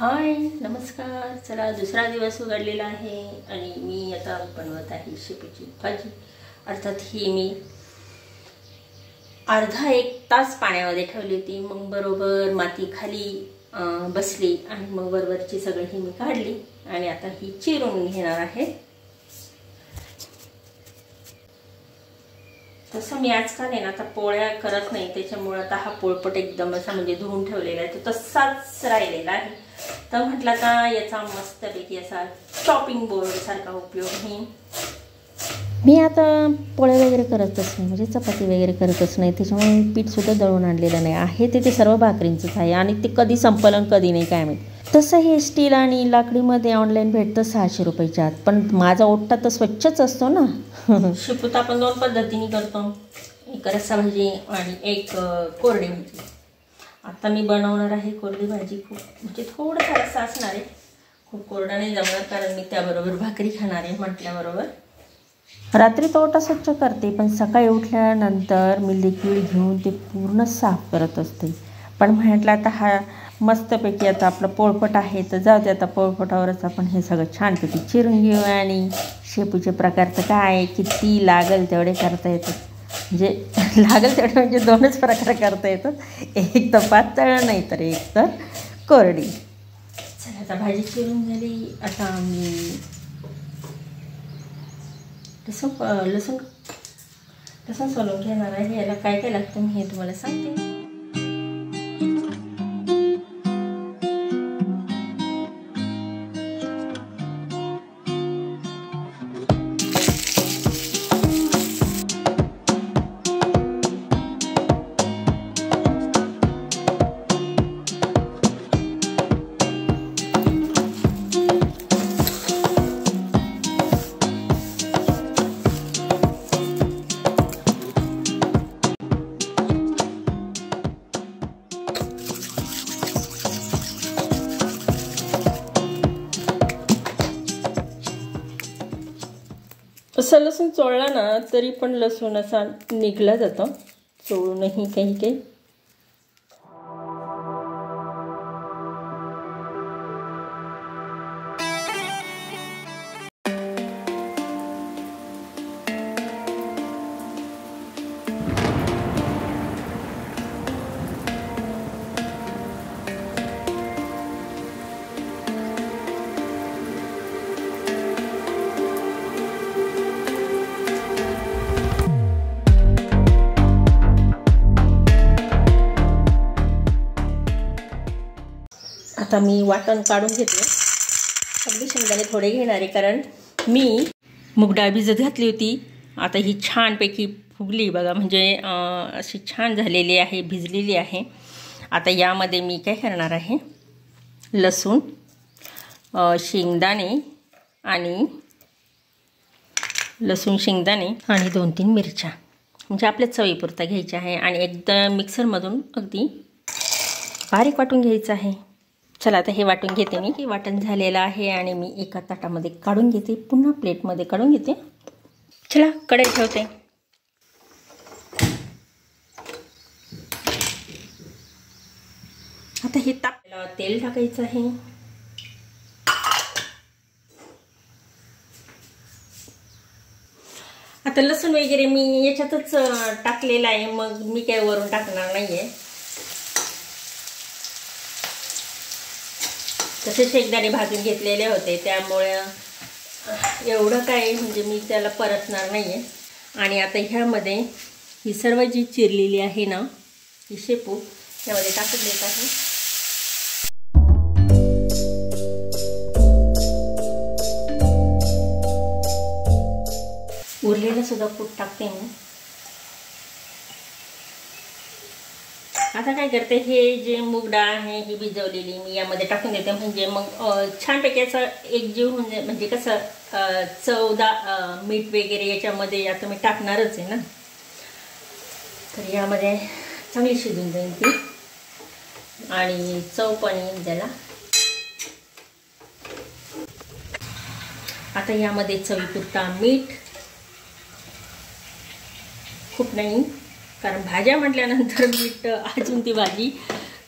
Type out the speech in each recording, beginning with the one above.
हाय नमस्कार। चला दुसरा दिवस उघडलेला आहे आणि मी आता बनवत आहे शेपूची भाजी। अर्थात ही मी अर्धा एक तास पाण्यामध्ये ठेवली होती। मग बरोबर माती खाली बसली आणि मग बरोबरची सगळी ही मी काढली आणि आता ही चिरून घेणार आहे। तसं मी आजकाल आहे ना आता पोळ्या करत नाही, त्याच्यामुळे आता हा पोळपट एकदम असा म्हणजे धुवून ठेवलेला आहे, तो तसाच राहिलेला आहे। तर म्हटलं का याचा मस्तपैकी असा चॉपिंग बोर्ड सारखा उपयोग होईल। मी आता पोळ्या वगैरे करतच नाही, म्हणजे चपाती वगैरे करतच नाही, त्याच्यामुळे पीठ सुद्धा दळून आणलेलं नाही आहे। ते सर्व भाकरींचंच आहे आणि ते कधी संपलं आणि कधी नाही काय माहिती। तसं हे स्टील आणि लाकडीमध्ये ऑनलाईन भेटतं 600 रुपयाच्या आत, पण माझा ओटा तर स्वच्छच असतो ना। शेपूत आपण दोन पद्धतीने करतो, एक रस्सा भाजी आणि एक कोरडी भाजी। आता मी बनवणार आहे कोरडी भाजी, खूप म्हणजे थोडासा रस्सा असणार आहे, खूप कोरडा नाही जमणार कारण मी त्याबरोबर भाकरी खाणार आहे म्हटल्याबरोबर। रात्री तो ओटा स्वच्छ करते, पण सकाळी उठल्यानंतर मी लिक्विड घेऊन ते पूर्ण साफ करत असते। पण म्हटलं आता हा मस्तपैकी आता आपला पोळपट आहे तर जाऊ दे, आता पोळपटावरच आपण हे सगळं छानपैकी चिरून घेऊ। आणि शेपूचे प्रकार तर काय किती लागेल तेवढे करता येतात, म्हणजे लागेल तेवढे म्हणजे दोनच प्रकार करता येतात, एक तर पातळ नाही तर एक तर कोरडी। चला आता भाजी चिरून झाली, आता मी लसूण सोलून घेणार आहे। याला काय काय लागतं मी हे तुम्हाला सांगते। असं लसूण चोळला ना तरी पण लसूण असा निघला जातो, चोळूनही काही काही। आता मी वाटण काढून घेतले, अगदी शेंगदाणे थोडे घेणार आहे कारण मी मूग डाळ भिजत घातली होती। आता ही छानपैकी फुगली बघा, म्हणजे अशी छान झालेली आहे, भिजलेली आहे। आता यामध्ये मी काय करणार आहे, लसूण, शेंगदाणे आणि 2-3 मिरच्या म्हणजे आपल्या चवीपुरता घ्यायच्या आहे आणि एकदम मिक्सरमधून अगदी बारीक वाटून घ्यायचं आहे। चला आता हे वाटून घेते मी, की वाटण झालेलं आहे आणि मी एका ताटामध्ये काढून घेते, पुन्हा प्लेटमध्ये काढून घेते। चला कढई ठेवते। आता हे तापलेलं तेल टाकायचं आहे। आता लसूण वगैरे मी याच्यातच टाकलेलं आहे, मग मी काय वरून टाकणार नाहीये। तसे शेंगदाणे भाजून घेतलेले होते त्यामुळे एवढं काय म्हणजे मी त्याला परतणार नाहीये। आणि आता ह्यामध्ये ही सर्व जी चिरलेली आहे ना ही शेपू यामध्ये टाकून देत आहे। उरलेलं सुद्धा कूट टाकते मी। आता काय करते, हे जे मूग डाळ आहे ही भिजवलेली मी यामध्ये टाकून देते, म्हणजे मग छानपैकी असं एकजीव म्हणजे कसं मीठ वगैरे याच्यामध्ये आता मी टाकणारच आहे ना, तर यामध्ये चांगली शिजून जाईल ती आणि चव पण येईल त्याला। आता यामध्ये चवीपुरता मीठ, खूप नाही कारण भाज्या म्हटल्यानंतर मीठ अजून ती भाजी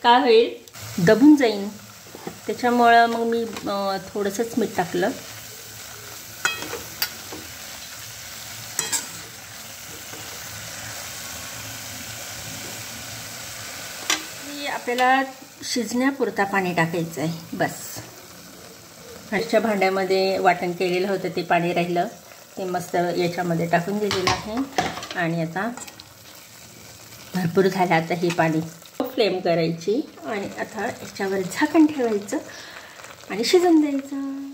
काय होईल दबून जाईल। त्याच्यामुळं मग मी थोडंसंच मीठ टाकलं. आपल्याला शिजण्यापुरता पाणी टाकायचं आहे बस. खालच्या भांड्यामध्ये वाटण केलेलं होतं ते पाणी राहिलं ते मस्त याच्यामध्ये टाकून दिलेलं आहे. आणि आता भरपूर झालं. आता हे पाणी फ्लेम करायची आणि आता याच्यावर झाकण ठेवायचं आणि शिजून द्यायचं.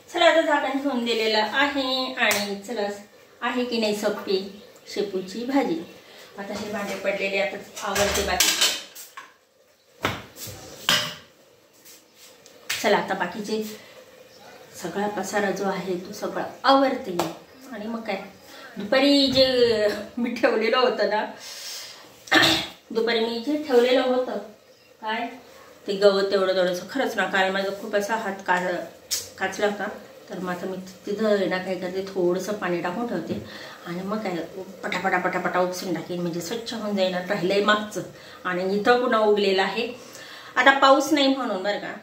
चला आता झाकण ठेवून दिलेलं आहे. आणि चला आहे की नाही सोपी शेपूची भाजी. आता हे भांडे पडलेले आता आवडते बाकीचे. चला आता बाकीचे सगळा पसारा जो आहे तो सगळा आवरते. आणि मग काय दुपारी जे मी ठेवलेलं होतं ना, दुपारी मी जे ठेवलेलं होतं काय ते गवत तेवढंसं खरंच ना काल माझा खूप असा हात काचला होता. तर मग आता मी तिथं ना काय करते थोडंसं पाणी टाकून ठेवते आणि मग काय पटापटा उपसून टाकेन म्हणजे स्वच्छ होऊन जाईन. राहिलंय मागचं आणि इथं पुन्हा उगलेलं आहे. आता पाऊस नाही म्हणून बरं का,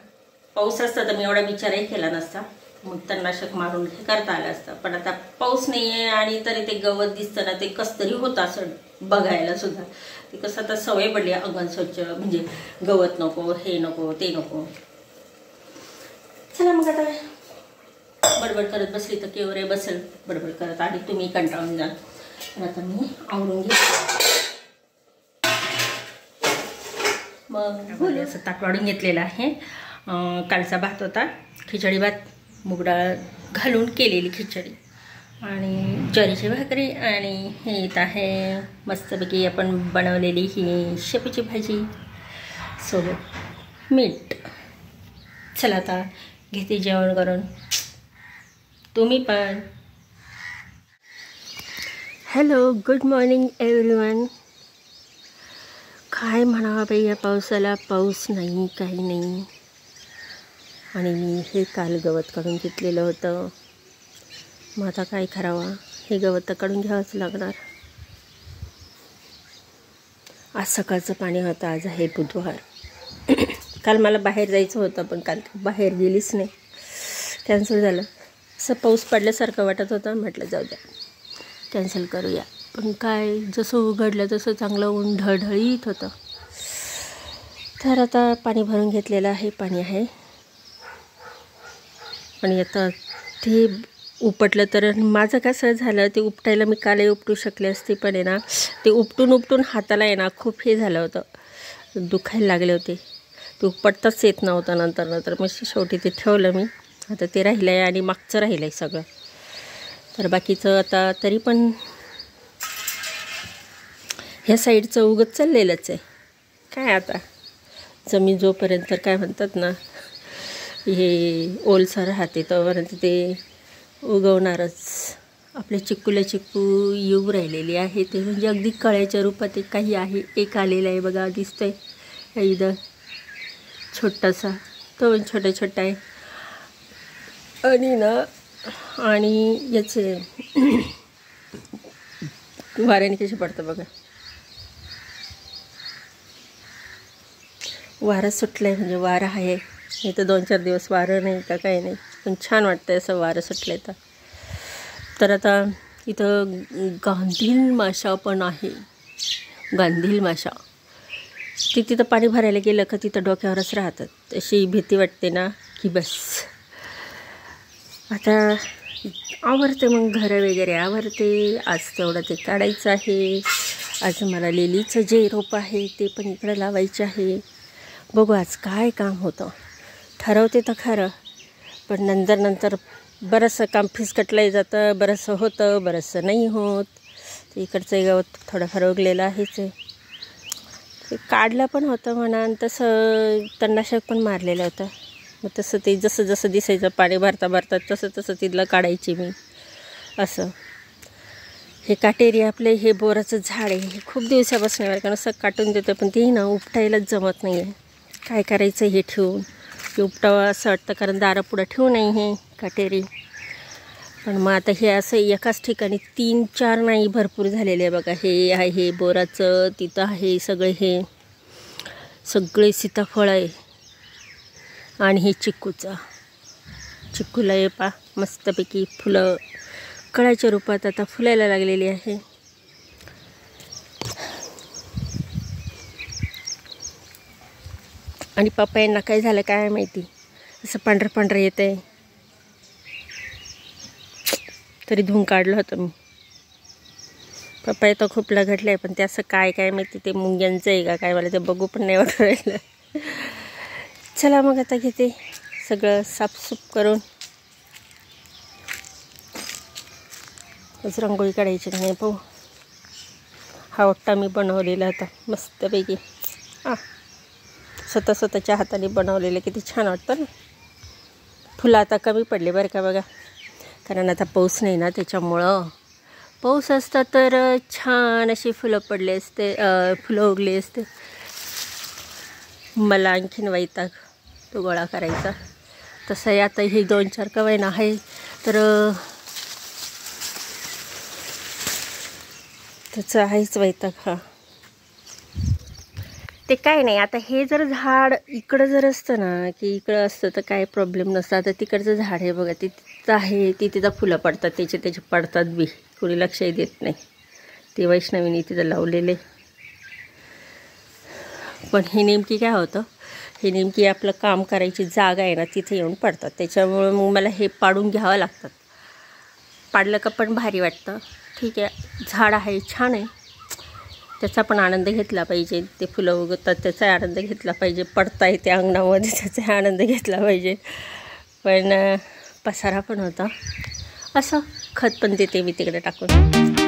पाऊस असता तर मी एवढा विचारही केला नसता, मग तणनाशक मारून हे करता आलं असतं. पण आता पाऊस नाही आहे आणि तरी ते गवत दिसतं ना ते कसं तरी होतं असं बघायला सुद्धा. ते कसं आता सवय पडली अंगण स्वच्छ म्हणजे गवत नको हे नको ते नको. चला मग आता बडबड करत बसली तर केवढे बसेल बडबड करत आणि तुम्ही कंटाळून जाल. तर आता मी आवरून घेते. मग असं ताट वाढून घेतलेलं आहे. कालचा भात होता, खिचडी भात, मूग डाळ घालून केलेली खिचडी आणि ज्वारीची भाकरी. आणि हे येत आहे मस्तपैकी आपण बनवलेली ही शेपूची भाजी सोबत मीठ. चला आता घेते जेवण करून. तुम्ही पण. Hello, good morning everyone. काय म्हणावं बाई या पावसाला, पाऊस नाही काही नाही. आणि मी हे काल गवत काढून घेतलेलं होतं. मग आता काय करावं, हे गवत तर काढून घ्यावंच लागणार. आज सकाळचं पाणी होतं. आज आहे बुधवार. काल मला बाहेर जायचं होतं पण काल बाहेर गेलीच नाही, कॅन्सल झालं. असं पाऊस पडल्यासारखं वाटत होतं, म्हटलं जाऊ द्या कॅन्सल करूया. पण काय जसं उघडलं तसं चांगलं ऊन ढळढळीत होतं. तर आता पाणी भरून घेतलेलं आहे, पाणी आहे. आणि आता ते उपटलं तर माझं कसं झालं, ते उपटायला मी कालही उपटू शकले असते पण आहे ना ते उपटून हाताला आहे ना खूप हे झालं होतं, दुखायला लागले होते. ते उपटताच येत नव्हतं नंतर मग शेवटी ते ठेवलं मी. आता ते राहिलं आहे आणि मागचं राहिलं आहे सगळं. तर बाकीचं आता तरी पण ह्या साईडचं उगत चाललेलंच आहे. काय आता जमीन जोपर्यंत काय म्हणतात ना हे ओलसर राहते तोपर्यंत ते उगवणारच. आपले चिक्कूला चिक्कू येऊ राहिलेली आहे ते म्हणजे अगदी कळ्याच्या रूपात एक काही आहे. एक आलेला आहे बघा, दिसतंय इथं छोटासा, तो पण छोटा आहे. आणि ना आणि याचे वाऱ्याने कसे पडतं बघा, वारं सुटलं आहे म्हणजे वारं आहे. इथं 2-4 दिवस वारं नाही का काही नाही, पण छान वाटतं असं वारं सुटलं आहे. तर आता इथं गांधील माशा पण आहे. गांधील माशा ती तिथं पाणी भरायला गेलं का तिथं डोक्यावरच राहतात. अशी भीती वाटते ना की बस. आता आवरते मग घरं वगैरे आवरते. आज तेवढं ते काढायचं आहे. आज मला लिलीचं जे रोप आहे ते पण इकडं लावायचं आहे. बघू आज काय काम होतं, ठरवते तर खरं, पण नंतर बरंचसं काम फिसकटलं जातं. बरंचसं होतं, बरंचसं नाही होत. ते इकडचं गवत थोडंफार उगलेलं आहेच आहे. ते काढलं पण होतं म्हणा, तसं तणनाशक पण मारलेलं होतं. मग तसं ते जसं दिसायचं पाणी भरता तसं तिथलं काढायची मी असं. हे काटेरी आपले हे बोराचं झाड आहे, हे खूप दिवसापासून आहे कारण असं काटून देतं, पण ते ना उपटायलाच जमत नाही आहे. काय करायचं हे ठेवून, ते उपटावं असं वाटतं कारण दारापुढं ठेवू नाही हे काटेरी. पण मग आता हे असं एकाच ठिकाणी 3-4 नाही भरपूर झालेले आहे बघा. हे आहे बोराचं, तिथं आहे सगळे हे सगळे सीताफळ आहे आणि हे चिक्कूला हे पा मस्तपैकी फुलं कळाच्या रूपात आता फुलायला लागलेली आहे. आणि पपयांना काय झालं काय माहिती, असं पांढरं येत आहे. तरी धुवून काढलं होतं मी. पपया तर खूप लगटलं आहे, पण ते असं काय माहिती, ते मुंग्यांचं आहे का काय, मला ते बघू पण नाही वाटत राहिलं. चला मग आता घेते सगळं साफसूफ करून. रांगोळी काढायची नाही पाहू. हा ओट्टा मी बनवलेला होता मस्तपैकी. स्वतःच्या हाताने बनवलेलं किती छान वाटतं ना. फुलं आता कमी पडले बरं का बघा, कारण आता पाऊस नाही ना, त्याच्यामुळं. पाऊस असता तर छान अशी फुलं पडले असते, फुलं उगले असते. मला आणखीन वैताग तो गोळा करायचा. तसं आहे आता हे 2-4 कवयना आहे तर त्याचं आहेच वैताग. हा ते काय नाही, आता हे जर झाड इकडं जर असतं ना, की इकडं असतं तर काय प्रॉब्लेम नसतं. आता तिकडचं झाड आहे बघा, तिथं आहे, तिथं फुलं पडतात, त्याचे पडतात बी, कोणी लक्षही देत नाही. ते वैष्णवीने तिथं लावलेले. पण हे नेमकी काय होतं, हे नेमकी आपलं काम करायची जागा आहे ना, तिथे येऊन पडतात. त्याच्यामुळे मग मला हे पाडून घ्यावं लागतात. पाडलं का पण भारी वाटतं. ठीक आहे, झाड आहे, छान आहे, त्याचा पण आनंद घेतला पाहिजे. ते फुलं उगवतात त्याचाही आनंद घेतला पाहिजे, पडता येते अंगणामध्ये त्याचाही आनंद घेतला पाहिजे. पण पसारा पण होता. असं खत पण देते मी तिकडे टाकून.